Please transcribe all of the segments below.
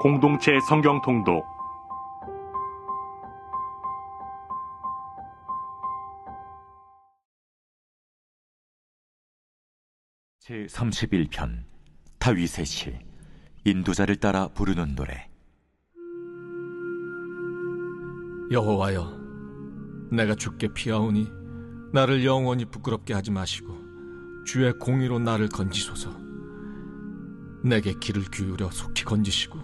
공동체 성경 통독 제31편 다윗의 시 인도자를 따라 부르는 노래. 여호와여, 내가 주께 피하오니 나를 영원히 부끄럽게 하지 마시고 주의 공의로 나를 건지소서. 내게 귀를 기울여 속히 건지시고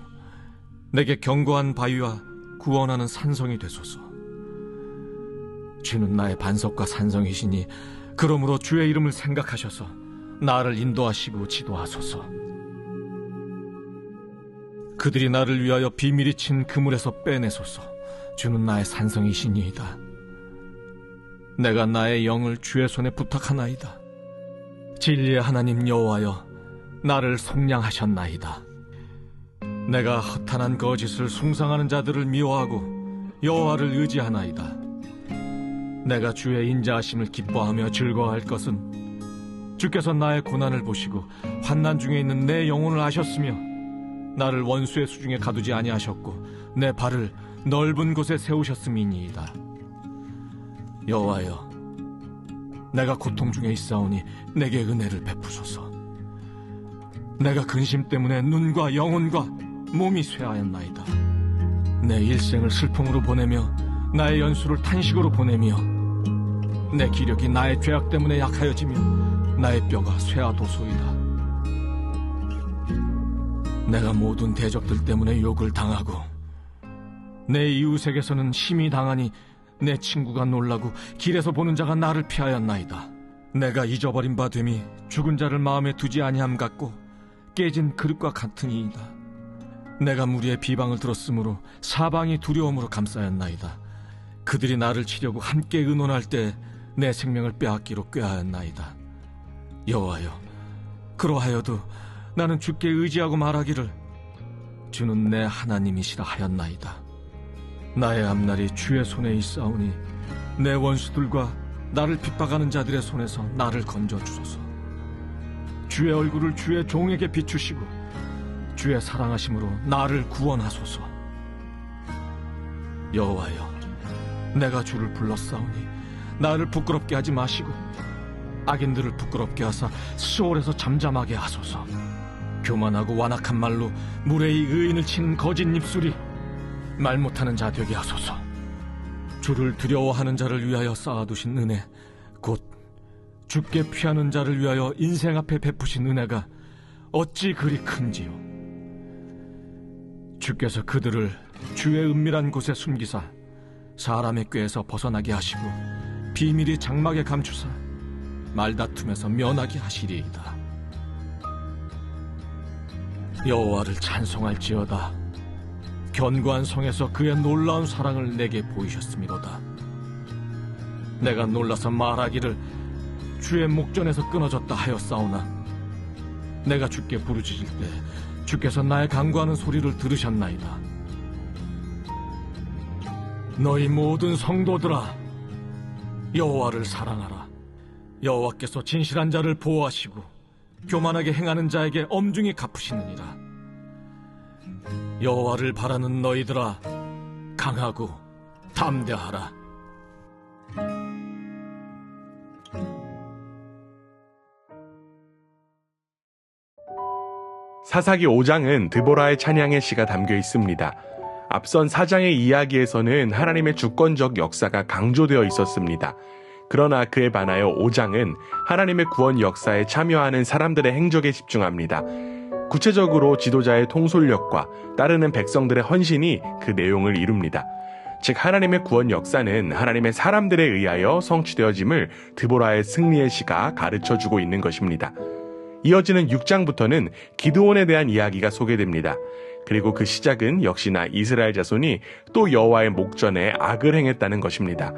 내게 견고한 바위와 구원하는 산성이 되소서. 주는 나의 반석과 산성이시니 그러므로 주의 이름을 생각하셔서 나를 인도하시고 지도하소서. 그들이 나를 위하여 비밀이 친 그물에서 빼내소서. 주는 나의 산성이시니이다. 내가 나의 영을 주의 손에 부탁하나이다. 진리의 하나님 여호와여, 나를 속량하셨나이다. 내가 허탄한 거짓을 숭상하는 자들을 미워하고 여호와를 의지하나이다. 내가 주의 인자하심을 기뻐하며 즐거워할 것은 주께서 나의 고난을 보시고 환난 중에 있는 내 영혼을 아셨으며 나를 원수의 수중에 가두지 아니하셨고 내 발을 넓은 곳에 세우셨음이니이다. 여호와여, 내가 고통 중에 있사오니 내게 은혜를 베푸소서. 내가 근심 때문에 눈과 영혼과 몸이 쇠하였나이다. 내 일생을 슬픔으로 보내며 나의 연수를 탄식으로 보내며 내 기력이 나의 죄악 때문에 약하여지며 나의 뼈가 쇠하도소이다. 내가 모든 대적들 때문에 욕을 당하고 내 이웃에게서는 심히 당하니 내 친구가 놀라고 길에서 보는 자가 나를 피하였나이다. 내가 잊어버린 바 됨이 죽은 자를 마음에 두지 아니함 같고 깨진 그릇과 같으니이다. 내가 무리의 비방을 들었으므로 사방이 두려움으로 감싸였나이다. 그들이 나를 치려고 함께 의논할 때 내 생명을 빼앗기로 꾀하였나이다. 여호와여, 그러하여도 나는 주께 의지하고 말하기를 주는 내 하나님이시라 하였나이다. 나의 앞날이 주의 손에 있사오니 내 원수들과 나를 핍박하는 자들의 손에서 나를 건져주소서. 주의 얼굴을 주의 종에게 비추시고 주의 사랑하심으로 나를 구원하소서. 여호와여, 내가 주를 불렀사오니 나를 부끄럽게 하지 마시고 악인들을 부끄럽게 하사 시올에서 잠잠하게 하소서. 교만하고 완악한 말로 무례히 의인을 치는 거짓 입술이 말 못하는 자 되게 하소서. 주를 두려워하는 자를 위하여 쌓아두신 은혜, 곧 주께 피하는 자를 위하여 인생 앞에 베푸신 은혜가 어찌 그리 큰지요. 주께서 그들을 주의 은밀한 곳에 숨기사 사람의 꾀에서 벗어나게 하시고 비밀이 장막에 감추사 말다툼에서 면하게 하시리이다. 여호와를 찬송할지어다. 견고한 성에서 그의 놀라운 사랑을 내게 보이셨음이로다. 내가 놀라서 말하기를 주의 목전에서 끊어졌다 하였사오나 내가 주께 부르짖을 때 주께서 나의 간구하는 소리를 들으셨나이다. 너희 모든 성도들아, 여호와를 사랑하라. 여호와께서 진실한 자를 보호하시고 교만하게 행하는 자에게 엄중히 갚으시느니라. 여호와를 바라는 너희들아, 강하고 담대하라. 사사기 5장은 드보라의 찬양의 시가 담겨 있습니다. 앞선 4장의 이야기에서는 하나님의 주권적 역사가 강조되어 있었습니다. 그러나 그에 반하여 5장은 하나님의 구원 역사에 참여하는 사람들의 행적에 집중합니다. 구체적으로 지도자의 통솔력과 따르는 백성들의 헌신이 그 내용을 이룹니다. 즉 하나님의 구원 역사는 하나님의 사람들에 의하여 성취되어짐을 드보라의 승리의 시가 가르쳐주고 있는 것입니다. 이어지는 6장부터는 기드온에 대한 이야기가 소개됩니다. 그리고 그 시작은 역시나 이스라엘 자손이 또 여호와의 목전에 악을 행했다는 것입니다.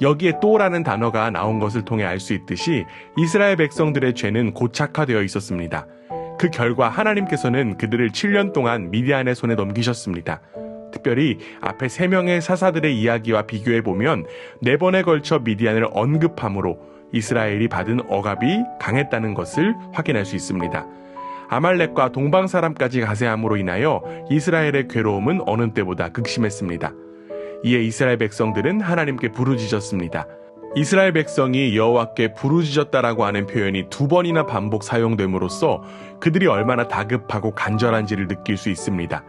여기에 또라는 단어가 나온 것을 통해 알 수 있듯이 이스라엘 백성들의 죄는 고착화되어 있었습니다. 그 결과 하나님께서는 그들을 7년 동안 미디안의 손에 넘기셨습니다. 특별히 앞에 3명의 사사들의 이야기와 비교해보면 4번에 걸쳐 미디안을 언급함으로 이스라엘이 받은 억압이 강했다는 것을 확인할 수 있습니다. 아말렉과 동방 사람까지 가세함으로 인하여 이스라엘의 괴로움은 어느 때보다 극심했습니다. 이에 이스라엘 백성들은 하나님께 부르짖었습니다. 이스라엘 백성이 여호와께 부르짖었다라고 하는 표현이 2번이나 반복 사용됨으로써 그들이 얼마나 다급하고 간절한지를 느낄 수 있습니다.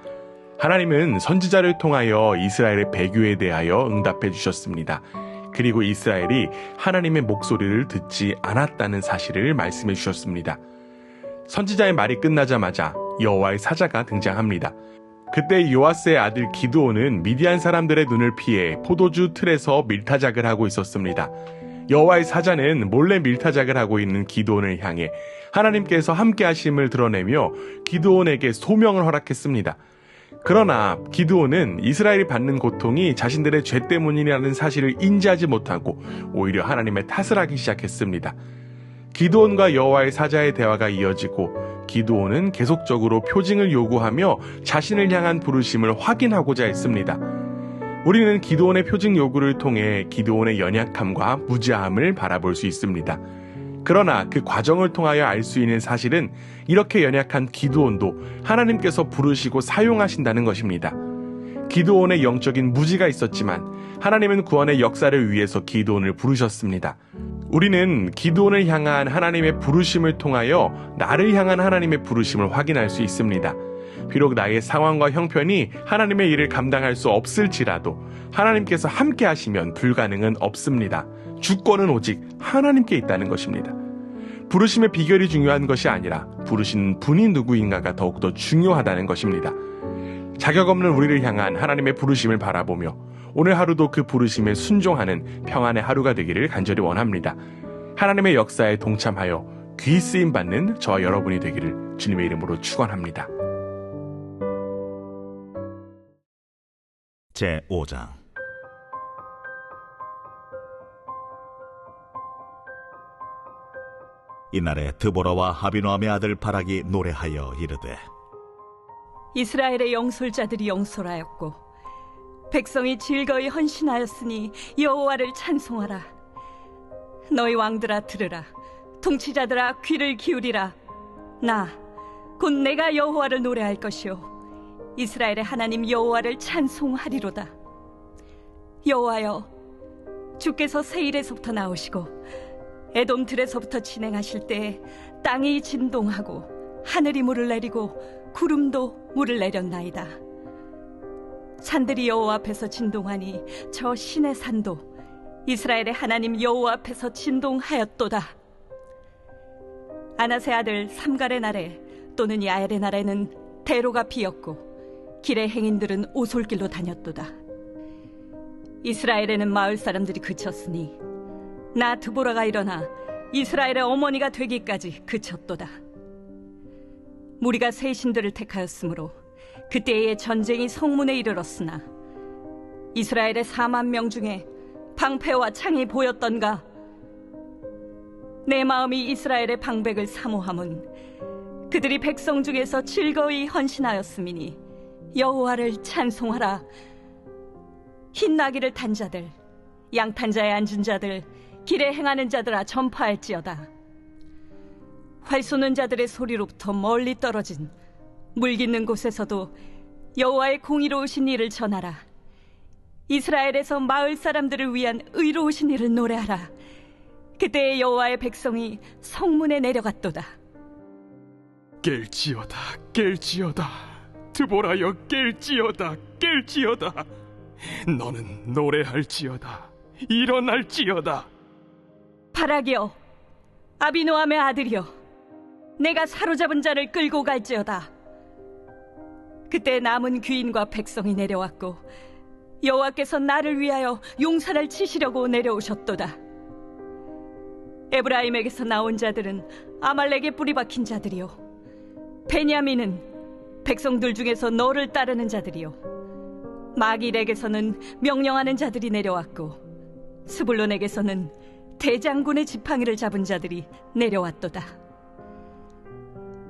하나님은 선지자를 통하여 이스라엘의 배교에 대하여 응답해 주셨습니다. 그리고 이스라엘이 하나님의 목소리를 듣지 않았다는 사실을 말씀해 주셨습니다. 선지자의 말이 끝나자마자 여호와의 사자가 등장합니다. 그때 요아스의 아들 기드온은 미디안 사람들의 눈을 피해 포도주 틀에서 밀타작을 하고 있었습니다. 여호와의 사자는 몰래 밀타작을 하고 있는 기드온을 향해 하나님께서 함께 하심을 드러내며 기드온에게 소명을 허락했습니다. 그러나 기드온은 이스라엘이 받는 고통이 자신들의 죄 때문이라는 사실을 인지하지 못하고 오히려 하나님의 탓을 하기 시작했습니다. 기드온과 여호와의 사자의 대화가 이어지고 기드온은 계속적으로 표징을 요구하며 자신을 향한 부르심을 확인하고자 했습니다. 우리는 기드온의 표징 요구를 통해 기드온의 연약함과 무지함을 바라볼 수 있습니다. 그러나 그 과정을 통하여 알 수 있는 사실은 이렇게 연약한 기드온도 하나님께서 부르시고 사용하신다는 것입니다. 기드온의 영적인 무지가 있었지만 하나님은 구원의 역사를 위해서 기드온을 부르셨습니다. 우리는 기드온을 향한 하나님의 부르심을 통하여 나를 향한 하나님의 부르심을 확인할 수 있습니다. 비록 나의 상황과 형편이 하나님의 일을 감당할 수 없을지라도 하나님께서 함께 하시면 불가능은 없습니다. 주권은 오직 하나님께 있다는 것입니다. 부르심의 비결이 중요한 것이 아니라 부르신 분이 누구인가가 더욱더 중요하다는 것입니다. 자격 없는 우리를 향한 하나님의 부르심을 바라보며 오늘 하루도 그 부르심에 순종하는 평안의 하루가 되기를 간절히 원합니다. 하나님의 역사에 동참하여 귀 쓰임 받는 저와 여러분이 되기를 주님의 이름으로 축원합니다. 제5장 이날에 드보라와 아비노함의 아들 바락이 노래하여 이르되 이스라엘의 영솔자들이 영솔하였고 백성이 즐거이 헌신하였으니 여호와를 찬송하라. 너희 왕들아 들으라. 통치자들아 귀를 기울이라. 나 곧 내가 여호와를 노래할 것이요 이스라엘의 하나님 여호와를 찬송하리로다. 여호와여, 주께서 세일에서부터 나오시고 에돔 들에서부터 진행하실 때에 땅이 진동하고 하늘이 물을 내리고 구름도 물을 내렸나이다. 산들이 여호와 앞에서 진동하니 저 신의 산도 이스라엘의 하나님 여호와 앞에서 진동하였도다. 아나세 아들 삼갈의 날에 또는 야엘의 날에는 대로가 비었고 길의 행인들은 오솔길로 다녔도다. 이스라엘에는 마을 사람들이 그쳤으니 나 드보라가 일어나 이스라엘의 어머니가 되기까지 그쳤도다. 무리가 새 신들을 택하였으므로 그때의 전쟁이 성문에 이르렀으나 이스라엘의 4만 명 중에 방패와 창이 보였던가? 내 마음이 이스라엘의 방백을 사모함은 그들이 백성 중에서 즐거이 헌신하였음이니 여호와를 찬송하라. 흰 나귀를 탄 자들, 양탄 자에 앉은 자들, 길에 행하는 자들아 전파할지어다. 활 쏘는 자들의 소리로부터 멀리 떨어진 물 깃는 곳에서도 여호와의 공의로우신 일을 전하라. 이스라엘에서 마을 사람들을 위한 의로우신 일을 노래하라. 그때의 여호와의 백성이 성문에 내려갔도다. 깰지어다, 깰지어다. 드보라여, 깰지어다, 깰지어다. 너는 노래할지어다, 일어날지어다. 바락이여, 아비노함의 아들이여, 내가 사로잡은 자를 끌고 갈지어다. 그때 남은 귀인과 백성이 내려왔고 여호와께서 나를 위하여 용사를 치시려고 내려오셨도다. 에브라임에게서 나온 자들은 아말렉에 뿌리 박힌 자들이요, 베냐민은 백성들 중에서 너를 따르는 자들이요, 마길에게서는 명령하는 자들이 내려왔고 스불론에게서는 대장군의 지팡이를 잡은 자들이 내려왔도다.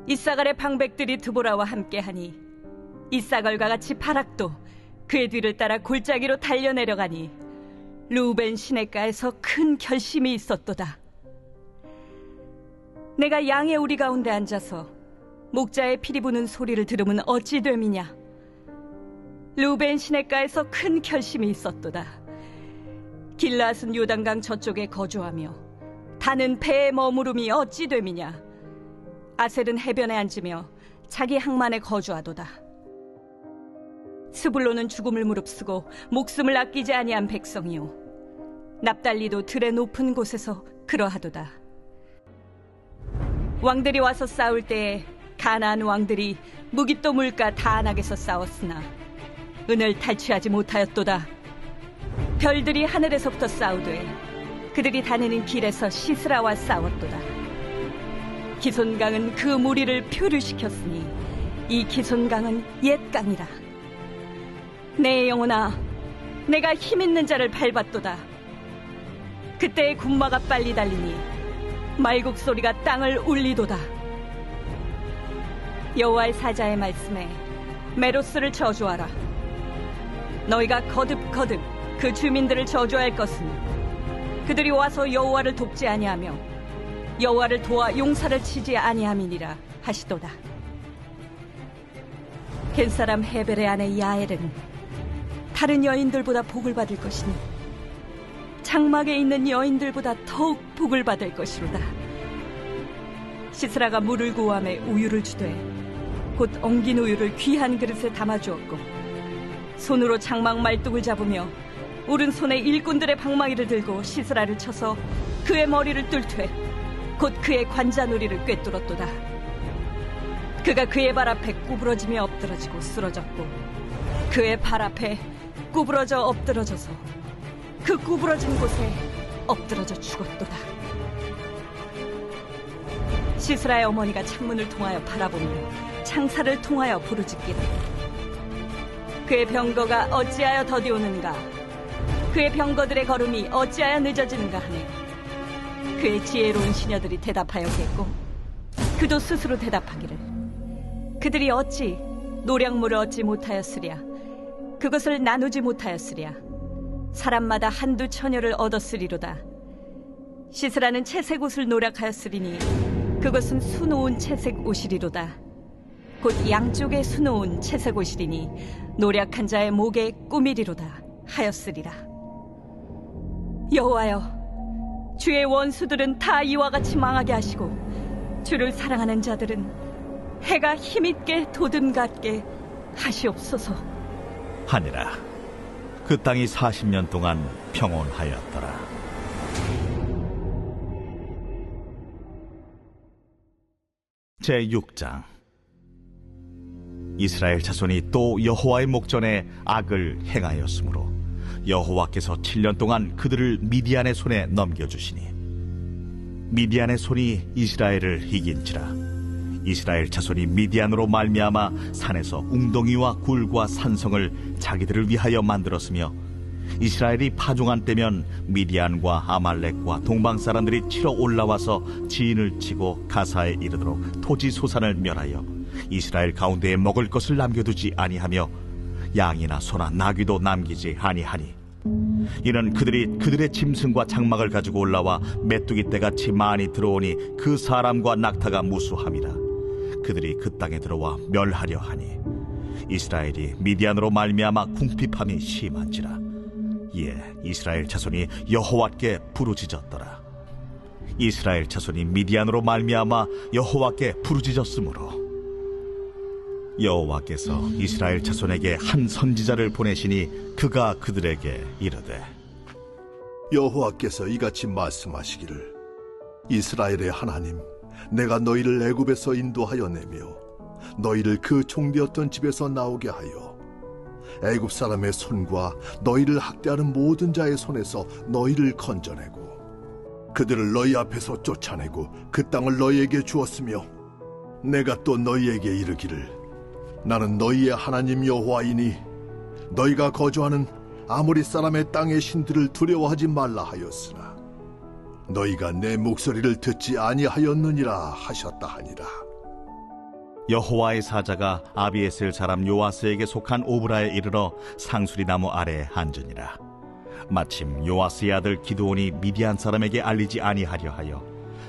이사갈의 방백들이 드보라와 함께하니 이사갈과 같이 바락도 그의 뒤를 따라 골짜기로 달려내려가니 루벤 시냇가에서 큰 결심이 있었도다. 내가 양의 우리 가운데 앉아서 목자의 피리 부는 소리를 들으면 어찌 됨이냐. 루벤 시냇가에서 큰 결심이 있었도다. 길앗은 요단강 저쪽에 거주하며 다는 배에 머무름이 어찌 됨이냐. 아셀은 해변에 앉으며 자기 항만에 거주하도다. 스불론은 죽음을 무릅쓰고 목숨을 아끼지 아니한 백성이요, 납달리도 들의 높은 곳에서 그러하도다. 왕들이 와서 싸울 때에 가나안 왕들이 무깃도 물가 다안악에서 싸웠으나 은을 탈취하지 못하였도다. 별들이 하늘에서부터 싸우되 그들이 다니는 길에서 시스라와 싸웠도다. 기손강은 그 무리를 표류시켰으니 이 기손강은 옛 강이라. 내 영혼아, 내가 힘있는 자를 밟았도다. 그때의 군마가 빨리 달리니 말국 소리가 땅을 울리도다. 여호와의 사자의 말씀에 메로스를 저주하라. 너희가 거듭거듭 그 주민들을 저주할 것은 그들이 와서 여호와를 돕지 아니하며 여호와를 도와 용사를 치지 아니함이니라 하시도다. 겐사람 헤벨의 아내 야엘은 다른 여인들보다 복을 받을 것이니 장막에 있는 여인들보다 더욱 복을 받을 것이로다. 시스라가 물을 구함에 우유를 주되 곧 엉긴 우유를 귀한 그릇에 담아주었고, 손으로 장막 말뚝을 잡으며 오른손에 일꾼들의 방망이를 들고 시스라를 쳐서 그의 머리를 뚫되 곧 그의 관자놀이를 꿰뚫었도다. 그가 그의 발 앞에 구부러지며 엎드러지고 쓰러졌고 그의 발 앞에 구부러져 엎드러져서 그 구부러진 곳에 엎드러져 죽었도다. 시스라의 어머니가 창문을 통하여 바라보며 창살을 통하여 부르짖기를, 그의 병거가 어찌하여 더디오는가, 그의 병거들의 걸음이 어찌하여 늦어지는가 하네. 그의 지혜로운 시녀들이 대답하였겠고 그도 스스로 대답하기를, 그들이 어찌 노량물을 얻지 못하였으랴, 그것을 나누지 못하였으랴. 사람마다 한두 처녀를 얻었으리로다. 시스라는 채색 옷을 노력하였으리니 그것은 수놓은 채색 옷이리로다. 곧 양쪽에 수놓은 채색 옷이리니 노력한 자의 목에 꾸미리로다 하였으리라. 여호와여, 주의 원수들은 다 이와 같이 망하게 하시고 주를 사랑하는 자들은 해가 힘있게 도듬같게 하시옵소서. 하니라. 그 땅이 40년 동안 평온하였더라. 제6장. 이스라엘 자손이 또 여호와의 목전에 악을 행하였으므로 여호와께서 7년 동안 그들을 미디안의 손에 넘겨주시니 미디안의 손이 이스라엘을 이긴지라. 이스라엘 자손이 미디안으로 말미암아 산에서 웅덩이와 굴과 산성을 자기들을 위하여 만들었으며, 이스라엘이 파종한 때면 미디안과 아말렉과 동방 사람들이 치러 올라와서 지인을 치고 가사에 이르도록 토지 소산을 멸하여 이스라엘 가운데에 먹을 것을 남겨두지 아니하며 양이나 소나 나귀도 남기지 아니하니, 이는 그들이 그들의 짐승과 장막을 가지고 올라와 메뚜기 떼같이 많이 들어오니 그 사람과 낙타가 무수함이라. 그들이 그 땅에 들어와 멸하려 하니 이스라엘이 미디안으로 말미암아 궁핍함이 심한지라. 이에 이스라엘 자손이 여호와께 부르짖었더라. 이스라엘 자손이 미디안으로 말미암아 여호와께 부르짖었으므로 여호와께서 이스라엘 자손에게 한 선지자를 보내시니 그가 그들에게 이르되, 여호와께서 이같이 말씀하시기를, 이스라엘의 하나님, 내가 너희를 애굽에서 인도하여 내며 너희를 그 종되었던 집에서 나오게 하여 애굽 사람의 손과 너희를 학대하는 모든 자의 손에서 너희를 건져내고 그들을 너희 앞에서 쫓아내고 그 땅을 너희에게 주었으며, 내가 또 너희에게 이르기를, 나는 너희의 하나님 여호와이니 너희가 거주하는 아모리 사람의 땅의 신들을 두려워하지 말라 하였으나 너희가 내 목소리를 듣지 아니하였느니라 하셨다 하니라. 여호와의 사자가 아비에셀 사람 요아스에게 속한 오브라에 이르러 상수리 나무 아래에 앉으니라. 마침 요아스의 아들 기드온이 미디안 사람에게 알리지 아니하려 하여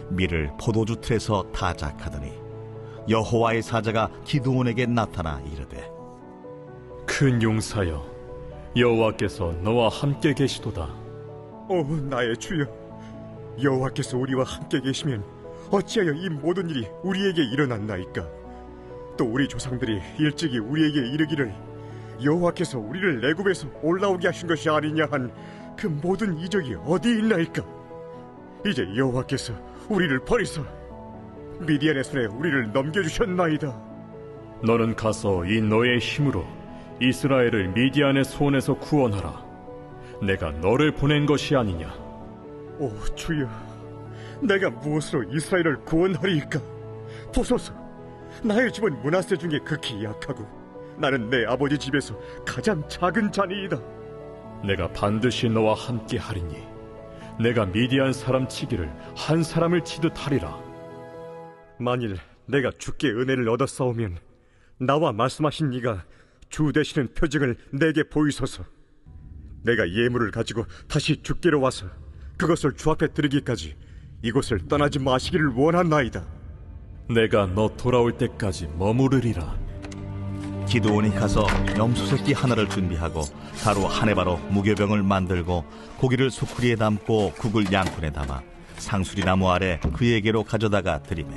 밀을 포도주 틀에서 타작하더니 여호와의 사자가 기드온에게 나타나 이르되 큰 용사여, 여호와께서 너와 함께 계시도다. 나의 주여, 여호와께서 우리와 함께 계시면 어찌하여 이 모든 일이 우리에게 일어났나이까? 또 우리 조상들이 일찍이 우리에게 이르기를 여호와께서 우리를 애굽에서 올라오게 하신 것이 아니냐 한 그 모든 이적이 어디 있나이까? 이제 여호와께서 우리를 버리사 미디안의 손에 우리를 넘겨주셨나이다. 너는 가서 이 너의 힘으로 이스라엘을 미디안의 손에서 구원하라. 내가 너를 보낸 것이 아니냐. 오 주여, 내가 무엇으로 이스라엘을 구원하리이까? 보소서, 나의 집은 므낫세 중에 극히 약하고 나는 내 아버지 집에서 가장 작은 자니이다. 내가 반드시 너와 함께 하리니 내가 미디안 사람 치기를 한 사람을 치듯 하리라. 만일 내가 주께 은혜를 얻었사오면 나와 말씀하신 이가 주 되시는 표징을 내게 보이소서. 내가 예물을 가지고 다시 주께로 와서 그것을 주 앞에 드리기까지 이곳을 떠나지 마시기를 원하나이다. 내가 너 돌아올 때까지 머무르리라. 기드온이 가서 염소새끼 하나를 준비하고 가루 한 해바로 무교병을 만들고 고기를 수쿠리에 담고 국을 양푼에 담아 상수리 나무 아래 그에게로 가져다가 드리매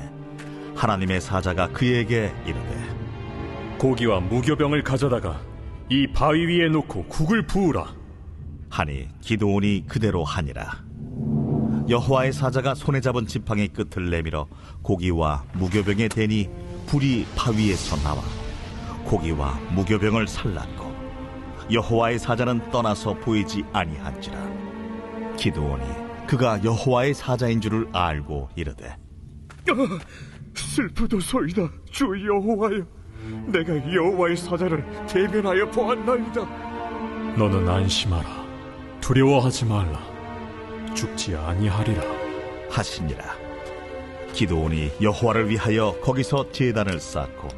하나님의 사자가 그에게 이르되 고기와 무교병을 가져다가 이 바위 위에 놓고 국을 부으라. 하니 기드온이 그대로 하니라. 여호와의 사자가 손에 잡은 지팡이 끝을 내밀어 고기와 무교병에 대니 불이 바위에서 나와 고기와 무교병을 살랐고 여호와의 사자는 떠나서 보이지 아니한지라. 기드온이 그가 여호와의 사자인 줄을 알고 이르되 슬프도소이다. 주 여호와여, 내가 여호와의 사자를 대면하여 보았나이다. 너는 안심하라. 두려워하지 말라. 죽지 아니하리라 하시니라. 기드온이 여호와를 위하여 거기서 제단을 쌓고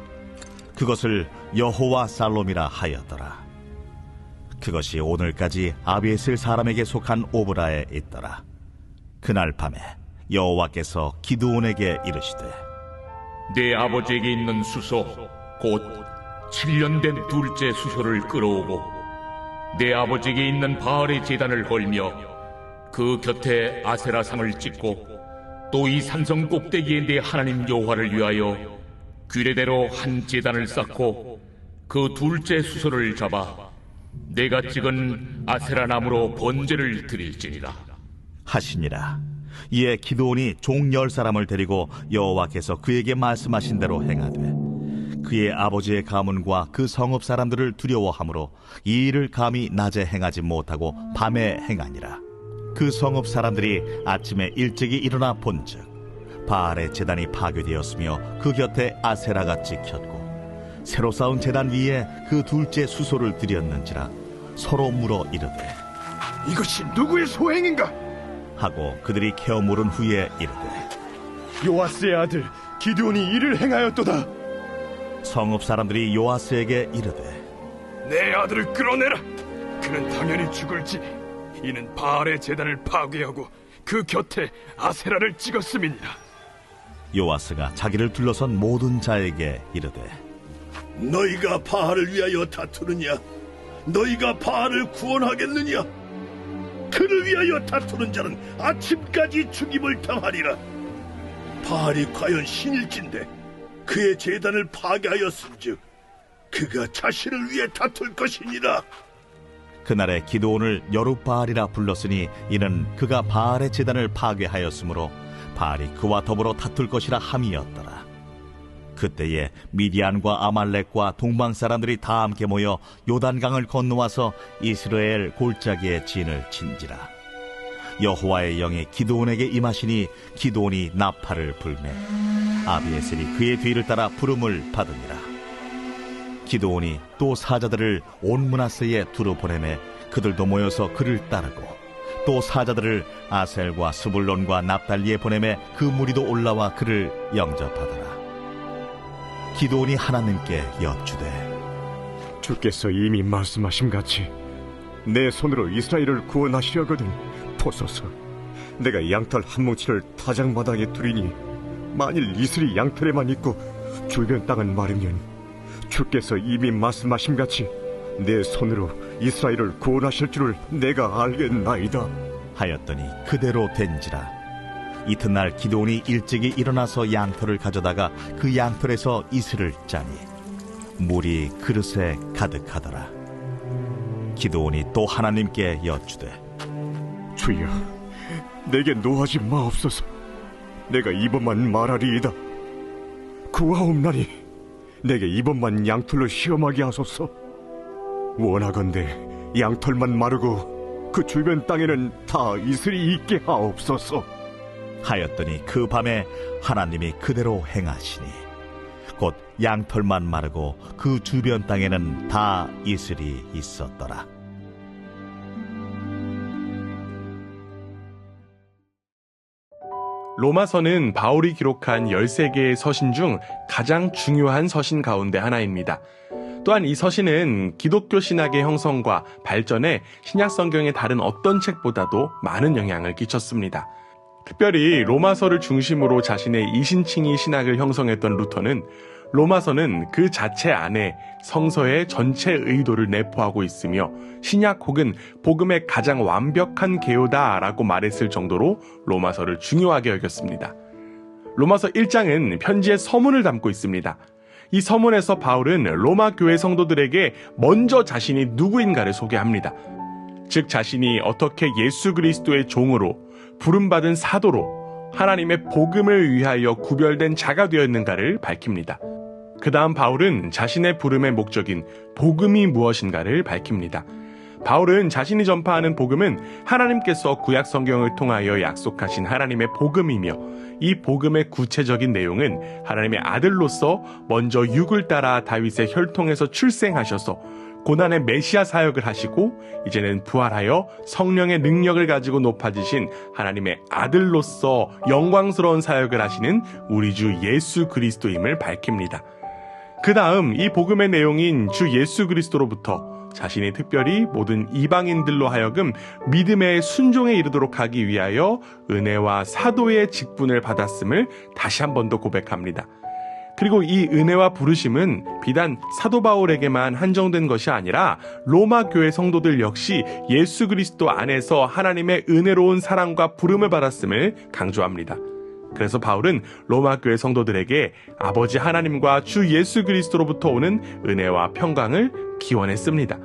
그것을 여호와 살롬이라 하였더라. 그것이 오늘까지 아비에셀 사람에게 속한 오브라에 있더라. 그날 밤에 여호와께서 기드온에게 이르시되 내 아버지에게 있는 수소 곧 7년 된 둘째 수소를 끌어오고 내 아버지에게 있는 바알의 제단을 걸며 그 곁에 아세라상을 찍고 또 이 산성 꼭대기에 내 하나님 여호와를 위하여 규례대로 한 제단을 쌓고 그 둘째 수소를 잡아 내가 찍은 아세라 나무로 번제를 드릴지니라 하시니라. 이에 기드온이 종 10사람을 데리고 여호와께서 그에게 말씀하신 대로 행하되 그의 아버지의 가문과 그 성읍 사람들을 두려워하므로 이 일을 감히 낮에 행하지 못하고 밤에 행하니라. 그 성읍 사람들이 아침에 일찍이 일어나 본즉 바알의 제단이 파괴되었으며 그 곁에 아세라가 찍혔고 새로 쌓은 제단 위에 그 둘째 수소를 드렸는지라 서로 물어 이르되 이것이 누구의 소행인가? 하고 그들이 캐어 물은 후에 이르되 요아스의 아들 기드온이 이를 행하였도다. 성읍 사람들이 요아스에게 이르되 내 아들을 끌어내라. 그는 당연히 죽을지 이는 바알의 제단을 파괴하고 그 곁에 아세라를 찍었음이니라. 요아스가 자기를 둘러선 모든 자에게 이르되 너희가 바알을 위하여 다투느냐? 너희가 바알을 구원하겠느냐? 그를 위하여 다투는 자는 아침까지 죽임을 당하리라. 바알이 과연 신일진데 그의 제단을 파괴하였은즉 그가 자신을 위해 다툴 것이니라. 그날에 기드온을 여룻바알이라 불렀으니 이는 그가 바알의 제단을 파괴하였으므로 바알이 그와 더불어 다툴 것이라 함이었더라. 그때에 미디안과 아말렉과 동방 사람들이 다 함께 모여 요단강을 건너와서 이스라엘 골짜기에 진을 친지라. 여호와의 영이 기드온에게 임하시니 기드온이 나팔을 불매 아비에셀이 그의 뒤를 따라 부름을 받으니라. 기드온이 또 사자들을 온 므낫세에 두루 보내매 그들도 모여서 그를 따르고 또 사자들을 아셀과 스불론과 납달리에 보내매 그 무리도 올라와 그를 영접하더라. 기드온이 하나님께 여쭈되 주께서 이미 말씀하심같이 내 손으로 이스라엘을 구원하시려거든 보소서. 내가 양털 한 뭉치를 타작마당에 두리니 만일 이슬이 양털에만 있고 주변 땅은 마르면 주께서 이미 말씀하신 같이 내 손으로 이스라엘을 구원하실 줄을 내가 알겠나이다 하였더니 그대로 된지라. 이튿날 기드온이 일찍이 일어나서 양털을 가져다가 그 양털에서 이슬을 짜니 물이 그릇에 가득하더라. 기드온이 또 하나님께 여쭈되 주여, 내게 노하지 마옵소서. 내가 이번만 말하리이다. 구하옵나니 내게 이번만 양털로 시험하게 하소서. 원하건대 양털만 마르고 그 주변 땅에는 다 이슬이 있게 하옵소서 하였더니 그 밤에 하나님이 그대로 행하시니 곧 양털만 마르고 그 주변 땅에는 다 이슬이 있었더라. 로마서는 바울이 기록한 13개의 서신 중 가장 중요한 서신 가운데 하나입니다. 또한 이 서신은 기독교 신학의 형성과 발전에 신약 성경의 다른 어떤 책보다도 많은 영향을 끼쳤습니다. 특별히 로마서를 중심으로 자신의 이신칭의 신학을 형성했던 루터는 로마서는 그 자체 안에 성서의 전체 의도를 내포하고 있으며 신약 혹은 복음의 가장 완벽한 개요다라고 말했을 정도로 로마서를 중요하게 여겼습니다. 로마서 1장은 편지의 서문을 담고 있습니다. 이 서문에서 바울은 로마 교회 성도들에게 먼저 자신이 누구인가를 소개합니다. 즉 자신이 어떻게 예수 그리스도의 종으로 부름받은 사도로 하나님의 복음을 위하여 구별된 자가 되었는가를 밝힙니다. 그 다음 바울은 자신의 부름의 목적인 복음이 무엇인가를 밝힙니다. 바울은 자신이 전파하는 복음은 하나님께서 구약 성경을 통하여 약속하신 하나님의 복음이며 이 복음의 구체적인 내용은 하나님의 아들로서 먼저 육을 따라 다윗의 혈통에서 출생하셔서 고난의 메시아 사역을 하시고 이제는 부활하여 성령의 능력을 가지고 높아지신 하나님의 아들로서 영광스러운 사역을 하시는 우리 주 예수 그리스도임을 밝힙니다. 그 다음 이 복음의 내용인 주 예수 그리스도로부터 자신이 특별히 모든 이방인들로 하여금 믿음의 순종에 이르도록 하기 위하여 은혜와 사도의 직분을 받았음을 다시 한 번 더 고백합니다. 그리고 이 은혜와 부르심은 비단 사도 바울에게만 한정된 것이 아니라 로마 교회 성도들 역시 예수 그리스도 안에서 하나님의 은혜로운 사랑과 부름을 받았음을 강조합니다. 그래서 바울은 로마 교회 성도들에게 아버지 하나님과 주 예수 그리스도로부터 오는 은혜와 평강을 기원했습니다.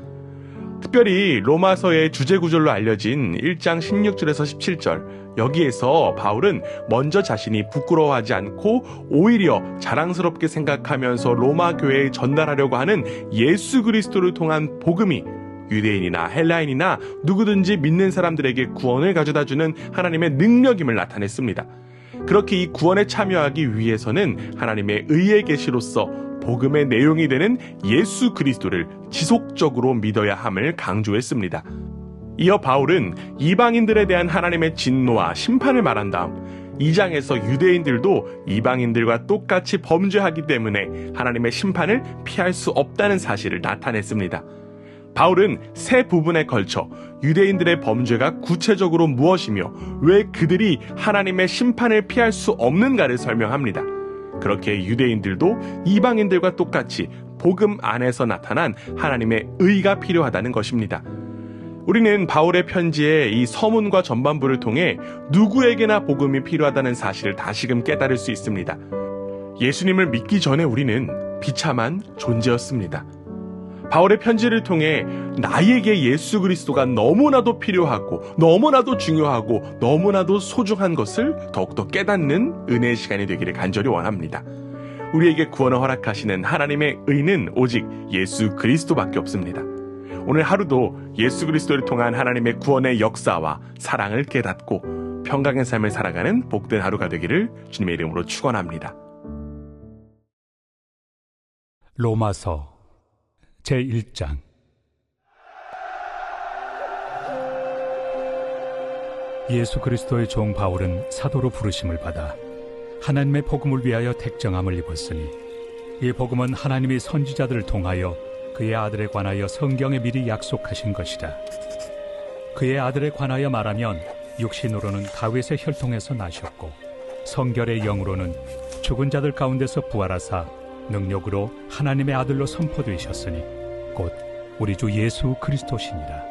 특별히 로마서의 주제구절로 알려진 1장 16절에서 17절 여기에서 바울은 먼저 자신이 부끄러워하지 않고 오히려 자랑스럽게 생각하면서 로마 교회에 전달하려고 하는 예수 그리스도를 통한 복음이 유대인이나 헬라인이나 누구든지 믿는 사람들에게 구원을 가져다주는 하나님의 능력임을 나타냈습니다. 그렇게 이 구원에 참여하기 위해서는 하나님의 의의 계시로서 복음의 내용이 되는 예수 그리스도를 지속적으로 믿어야 함을 강조했습니다. 이어 바울은 이방인들에 대한 하나님의 진노와 심판을 말한 다음 2장에서 유대인들도 이방인들과 똑같이 범죄하기 때문에 하나님의 심판을 피할 수 없다는 사실을 나타냈습니다. 바울은 세 부분에 걸쳐 유대인들의 범죄가 구체적으로 무엇이며 왜 그들이 하나님의 심판을 피할 수 없는가를 설명합니다. 그렇게 유대인들도 이방인들과 똑같이 복음 안에서 나타난 하나님의 의가 필요하다는 것입니다. 우리는 바울의 편지에 이 서문과 전반부를 통해 누구에게나 복음이 필요하다는 사실을 다시금 깨달을 수 있습니다. 예수님을 믿기 전에 우리는 비참한 존재였습니다. 바울의 편지를 통해 나에게 예수 그리스도가 너무나도 필요하고 너무나도 중요하고 너무나도 소중한 것을 더욱더 깨닫는 은혜의 시간이 되기를 간절히 원합니다. 우리에게 구원을 허락하시는 하나님의 의는 오직 예수 그리스도밖에 없습니다. 오늘 하루도 예수 그리스도를 통한 하나님의 구원의 역사와 사랑을 깨닫고 평강의 삶을 살아가는 복된 하루가 되기를 주님의 이름으로 축원합니다. 로마서 제1장. 예수 그리스도의 종 바울은 사도로 부르심을 받아 하나님의 복음을 위하여 택정함을 입었으니 이 복음은 하나님이 선지자들을 통하여 그의 아들에 관하여 성경에 미리 약속하신 것이라. 그의 아들에 관하여 말하면 육신으로는 다윗의 혈통에서 나셨고 성결의 영으로는 죽은 자들 가운데서 부활하사 능력으로 하나님의 아들로 선포되셨으니 곧 우리 주 예수 그리스도시니라.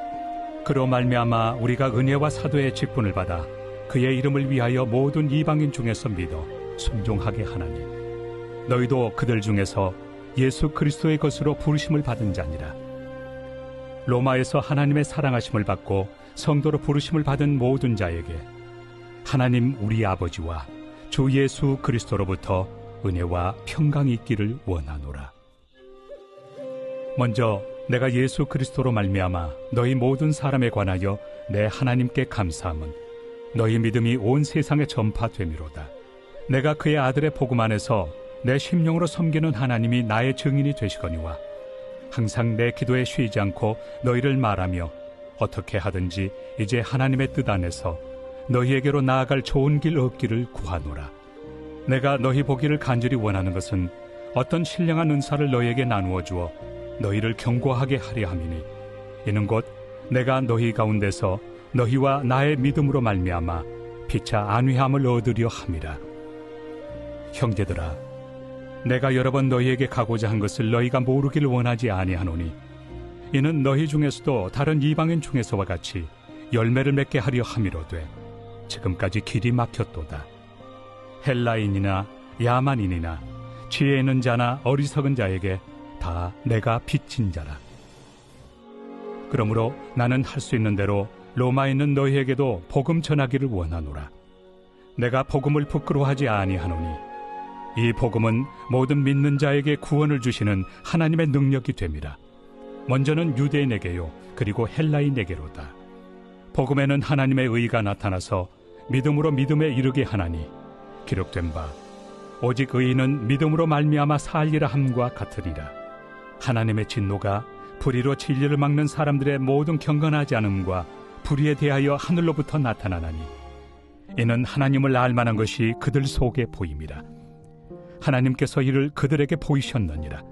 그로 말미암아 우리가 은혜와 사도의 직분을 받아 그의 이름을 위하여 모든 이방인 중에서 믿어 순종하게 하나니 너희도 그들 중에서 예수 그리스도의 것으로 부르심을 받은 자니라. 로마에서 하나님의 사랑하심을 받고 성도로 부르심을 받은 모든 자에게 하나님 우리 아버지와 주 예수 그리스도로부터 은혜와 평강이 있기를 원하노라. 먼저 내가 예수 그리스도로 말미암아 너희 모든 사람에 관하여 내 하나님께 감사함은 너희 믿음이 온 세상에 전파됨이로다. 내가 그의 아들의 복음 안에서 내 심령으로 섬기는 하나님이 나의 증인이 되시거니와 항상 내 기도에 쉬지 않고 너희를 말하며 어떻게 하든지 이제 하나님의 뜻 안에서 너희에게로 나아갈 좋은 길 얻기를 구하노라. 내가 너희 보기를 간절히 원하는 것은 어떤 신령한 은사를 너희에게 나누어 주어 너희를 경고하게 하려 함이니 이는 곧 내가 너희 가운데서 너희와 나의 믿음으로 말미암아 피차 안위함을 얻으려 함이라. 형제들아, 내가 여러 번 너희에게 가고자 한 것을 너희가 모르기를 원하지 아니하노니 이는 너희 중에서도 다른 이방인 중에서와 같이 열매를 맺게 하려 함이로되 지금까지 길이 막혔도다. 헬라인이나 야만인이나 지혜 있는 자나 어리석은 자에게 다 내가 빚진 자라. 그러므로 나는 할 수 있는 대로 로마에 있는 너희에게도 복음 전하기를 원하노라. 내가 복음을 부끄러워하지 아니하노니 이 복음은 모든 믿는 자에게 구원을 주시는 하나님의 능력이 됨이라. 먼저는 유대인에게요 그리고 헬라인에게로다. 복음에는 하나님의 의가 나타나서 믿음으로 믿음에 이르게 하나니 기록된 바 오직 의인은 믿음으로 말미암아 살리라 함과 같으리라. 하나님의 진노가 불의로 진리를 막는 사람들의 모든 경건하지 않음과 불의에 대하여 하늘로부터 나타나나니 이는 하나님을 알 만한 것이 그들 속에 보임이라. 하나님께서 이를 그들에게 보이셨느니라.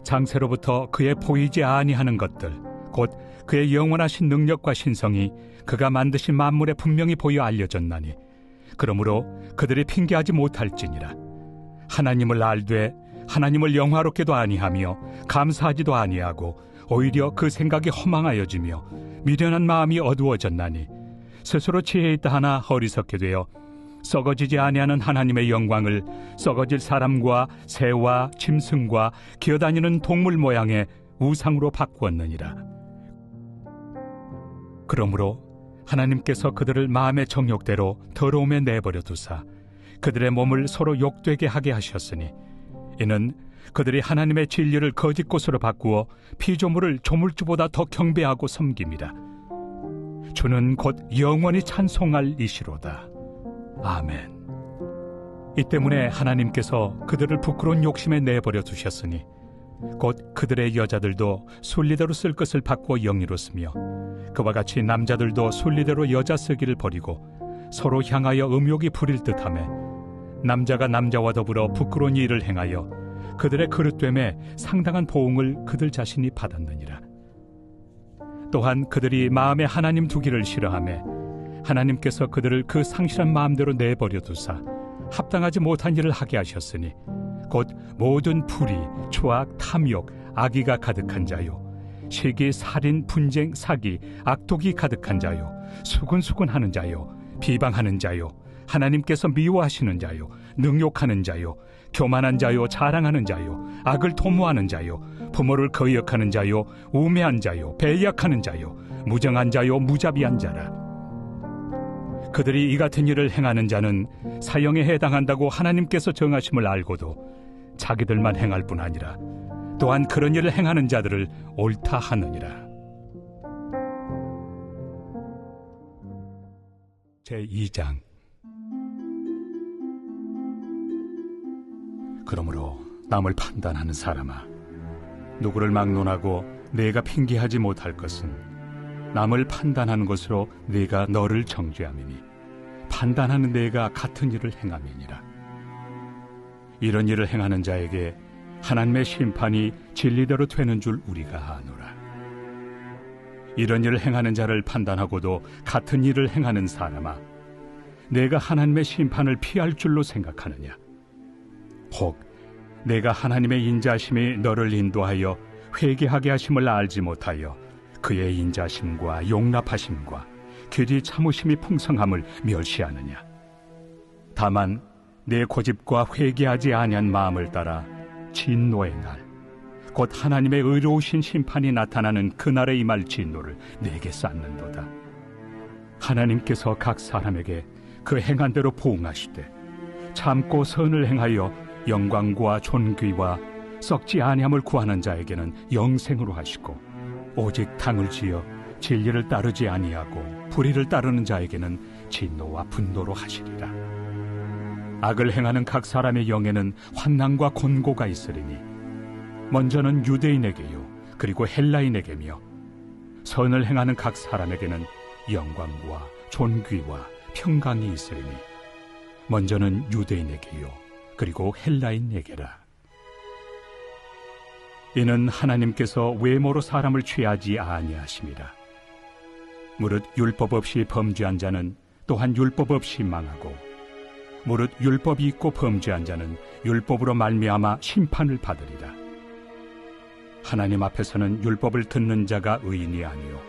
장세로부터 그의 보이지 아니하는 것들 곧 그의 영원하신 능력과 신성이 그가 만드신 만물에 분명히 보여 알려졌나니 그러므로 그들이 핑계하지 못할지니라. 하나님을 알되 하나님을 영화롭게도 아니하며 감사하지도 아니하고 오히려 그 생각이 허망하여지며 미련한 마음이 어두워졌나니 스스로 지혜 있다 하나 어리석게 되어 썩어지지 아니하는 하나님의 영광을 썩어질 사람과 새와 짐승과 기어다니는 동물 모양의 우상으로 바꾸었느니라. 그러므로 하나님께서 그들을 마음의 정욕대로 더러움에 내버려 두사 그들의 몸을 서로 욕되게 하게 하셨으니 이는 그들이 하나님의 진리를 거짓 것으로 바꾸어 피조물을 조물주보다 더 경배하고 섬김이라. 주는 곧 영원히 찬송할 이시로다. 아멘. 이 때문에 하나님께서 그들을 부끄러운 욕심에 내버려 두셨으니 곧 그들의 여자들도 순리대로 쓸 것을 바꾸어 영리로 쓰며 그와 같이 남자들도 순리대로 여자 쓰기를 버리고 서로 향하여 음욕이 부릴 듯하며 남자가 남자와 더불어 부끄러운 일을 행하여 그들의 그릇됨에 상당한 보응을 그들 자신이 받았느니라. 또한 그들이 마음에 하나님 두기를 싫어하며 하나님께서 그들을 그 상실한 마음대로 내버려 두사 합당하지 못한 일을 하게 하셨으니 곧 모든 불의, 추악, 탐욕, 악의가 가득한 자요 시기, 살인, 분쟁, 사기, 악독이 가득한 자요 수군수군하는 자요 비방하는 자요 하나님께서 미워하시는 자요 능욕하는 자요 교만한 자요 자랑하는 자요 악을 도모하는 자요 부모를 거역하는 자요 우매한 자요 배약하는 자요 무정한 자요 무자비한 자라. 그들이 이 같은 일을 행하는 자는 사형에 해당한다고 하나님께서 정하심을 알고도 자기들만 행할 뿐 아니라 또한 그런 일을 행하는 자들을 옳다 하느니라. 제2장. 그러므로 남을 판단하는 사람아, 누구를 막론하고 네가 핑계하지 못할 것은 남을 판단하는 것으로 네가 너를 정죄함이니 판단하는 네가 같은 일을 행함이니라. 이런 일을 행하는 자에게 하나님의 심판이 진리대로 되는 줄 우리가 아노라. 이런 일을 행하는 자를 판단하고도 같은 일을 행하는 사람아, 내가 하나님의 심판을 피할 줄로 생각하느냐? 혹 내가 하나님의 인자심이 너를 인도하여 회개하게 하심을 알지 못하여 그의 인자심과 용납하심과 길이 참으심이 풍성함을 멸시하느냐. 다만 내 고집과 회개하지 아니한 마음을 따라 진노의 날, 곧 하나님의 의로우신 심판이 나타나는 그날에 임할 진노를 내게 쌓는도다. 하나님께서 각 사람에게 그 행한 대로 보응하시되 참고 선을 행하여 영광과 존귀와 썩지 아니함을 구하는 자에게는 영생으로 하시고, 오직 당을 지어 진리를 따르지 아니하고 불의를 따르는 자에게는 진노와 분노로 하시리라. 악을 행하는 각 사람의 영에는 환난과 곤고가 있으리니 먼저는 유대인에게요 그리고 헬라인에게며, 선을 행하는 각 사람에게는 영광과 존귀와 평강이 있으리니 먼저는 유대인에게요 그리고 헬라인에게라. 이는 하나님께서 외모로 사람을 취하지 아니하심이라. 무릇 율법 없이 범죄한 자는 또한 율법 없이 망하고, 무릇 율법이 있고 범죄한 자는 율법으로 말미암아 심판을 받으리라. 하나님 앞에서는 율법을 듣는 자가 의인이 아니요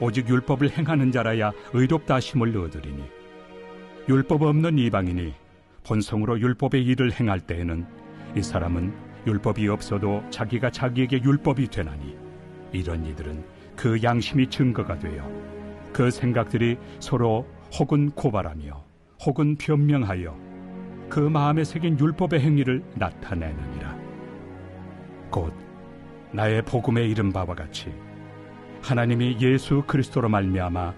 오직 율법을 행하는 자라야 의롭다 하심을 얻으리니, 율법 없는 이방인이 본성으로 율법의 일을 행할 때에는 이 사람은 율법이 없어도 자기가 자기에게 율법이 되나니, 이런 이들은 그 양심이 증거가 되어 그 생각들이 서로 혹은 고발하며 혹은 변명하여 그 마음에 새긴 율법의 행위를 나타내느니라. 곧 나의 복음에 이른 바와 같이 하나님이 예수 그리스도로 말미암아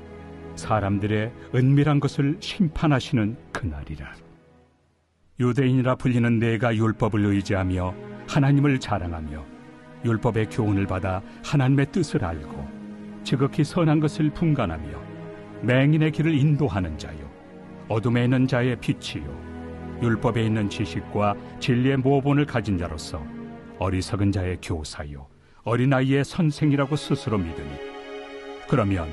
사람들의 은밀한 것을 심판하시는 그날이라. 유대인이라 불리는 내가 율법을 의지하며 하나님을 자랑하며 율법의 교훈을 받아 하나님의 뜻을 알고 지극히 선한 것을 분간하며 맹인의 길을 인도하는 자요 어둠에 있는 자의 빛이요 율법에 있는 지식과 진리의 모본을 가진 자로서 어리석은 자의 교사요 어린아이의 선생이라고 스스로 믿으니, 그러면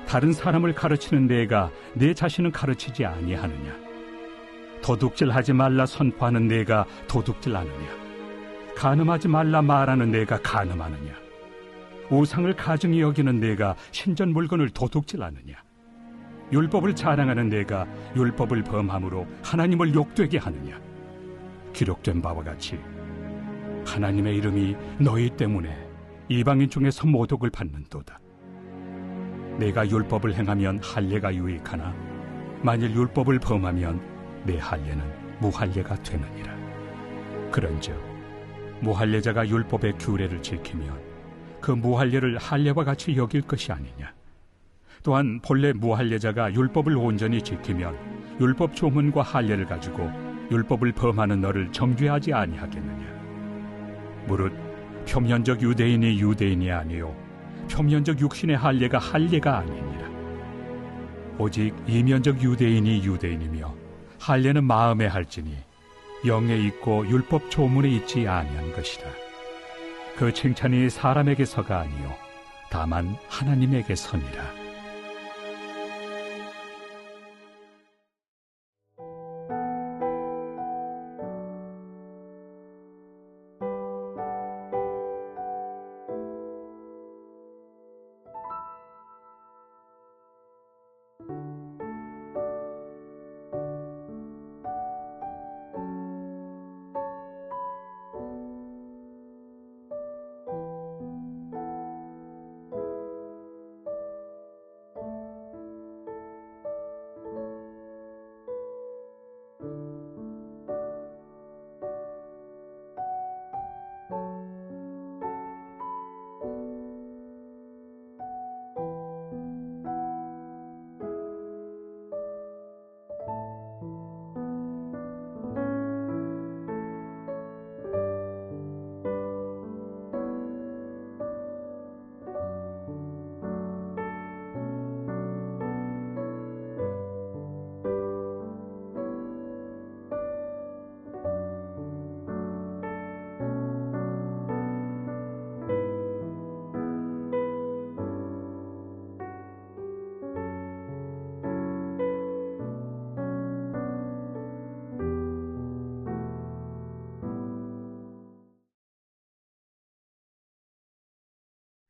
다른 사람을 가르치는 내가 내 자신은 가르치지 아니하느냐? 도둑질하지 말라 선포하는 내가 도둑질하느냐? 간음하지 말라 말하는 내가 간음하느냐? 우상을 가증히 여기는 내가 신전 물건을 도둑질하느냐? 율법을 자랑하는 내가 율법을 범함으로 하나님을 욕되게 하느냐? 기록된 바와 같이 하나님의 이름이 너희 때문에 이방인 중에서 모독을 받는도다. 내가 율법을 행하면 할례가 유익하나 만일 율법을 범하면 내 할례는 무할례가 되느니라. 그런즉 무할례자가 율법의 규례를 지키면 그 무할례를 할례와 같이 여길 것이 아니냐. 또한 본래 무할례자가 율법을 온전히 지키면 율법 조문과 할례를 가지고 율법을 범하는 너를 정죄하지 아니하겠느냐. 무릇 표면적 유대인이 유대인이 아니요 표면적 육신의 할례가 할례가 아니니라. 오직 이면적 유대인이 유대인이며 할례는 마음에 할지니 영에 있고 율법 조문에 있지 아니한 것이라. 그 칭찬이 사람에게서가 아니요 다만 하나님에게서니라.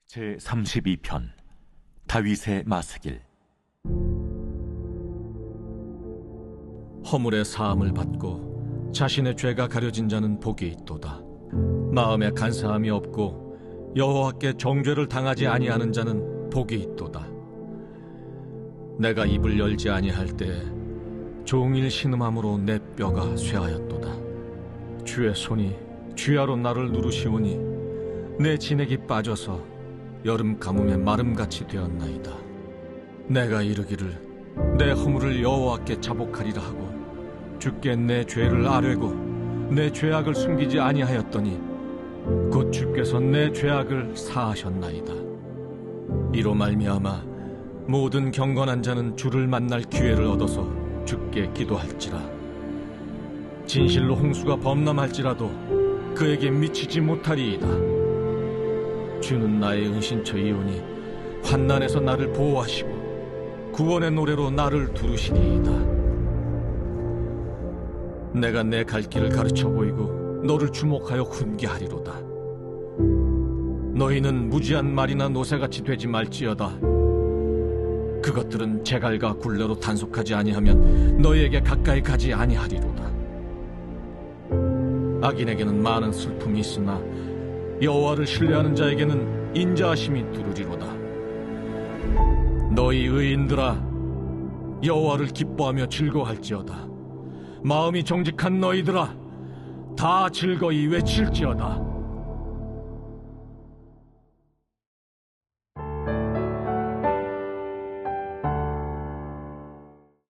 제32편 다윗의 마스길. 허물의 사함을 받고 자신의 죄가 가려진 자는 복이 있도다. 마음에 간사함이 없고 여호와께 정죄를 당하지 아니하는 자는 복이 있도다. 내가 입을 열지 아니할 때 종일 신음함으로 내 뼈가 쇠하였도다. 주의 손이 쥐하로 나를 누르시오니 내 진액이 빠져서 여름 가뭄에 마름같이 되었나이다. 내가 이르기를 내 허물을 여호와께 자복하리라 하고 주께 내 죄를 아뢰고 내 죄악을 숨기지 아니하였더니 곧 주께서 내 죄악을 사하셨나이다. 이로 말미암아 모든 경건한 자는 주를 만날 기회를 얻어서 주께 기도할지라. 진실로 홍수가 범람할지라도 그에게 미치지 못하리이다. 주는 나의 은신처이오니 환난에서 나를 보호하시고 구원의 노래로 나를 두르시리이다. 내가 내 갈 길을 가르쳐 보이고 너를 주목하여 훈계하리로다. 너희는 무지한 말이나 노새같이 되지 말지어다. 그것들은 제갈과 굴레로 단속하지 아니하면 너희에게 가까이 가지 아니하리로다. 악인에게는 많은 슬픔이 있으나 여호와를 신뢰하는 자에게는 인자하심이 두르리로다. 너희 의인들아, 여호와를 기뻐하며 즐거워할지어다. 마음이 정직한 너희들아, 다 즐거이 외칠지어다.